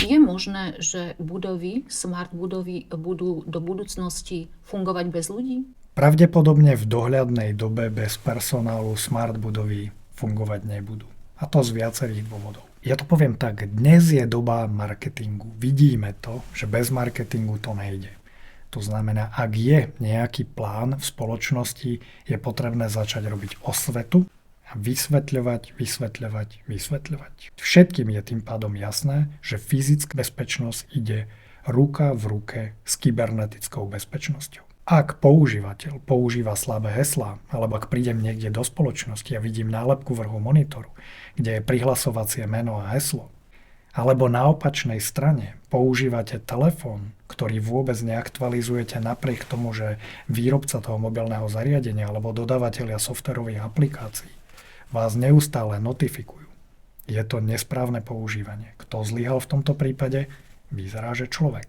Je možné, že budovy, smart budovy budú do budúcnosti fungovať bez ľudí? Pravdepodobne v dohľadnej dobe bez personálu smart budovy fungovať nebudú. A to z viacerých dôvodov. Ja to poviem tak, dnes je doba marketingu. Vidíme to, že bez marketingu to nejde. To znamená, ak je nejaký plán v spoločnosti, je potrebné začať robiť osvetu a vysvetľovať. Všetkým je tým pádom jasné, že fyzická bezpečnosť ide ruka v ruke s kybernetickou bezpečnosťou. Ak používateľ používa slabé heslá, alebo ak prídem niekde do spoločnosti a vidím nálepku vrchu monitoru, kde je prihlasovacie meno a heslo, alebo na opačnej strane používate telefón, ktorý vôbec neaktualizujete napriek tomu, že výrobca toho mobilného zariadenia alebo dodávateľia softwarových aplikácií vás neustále notifikujú. Je to nesprávne používanie. Kto zlyhal v tomto prípade? Vyzerá, že človek.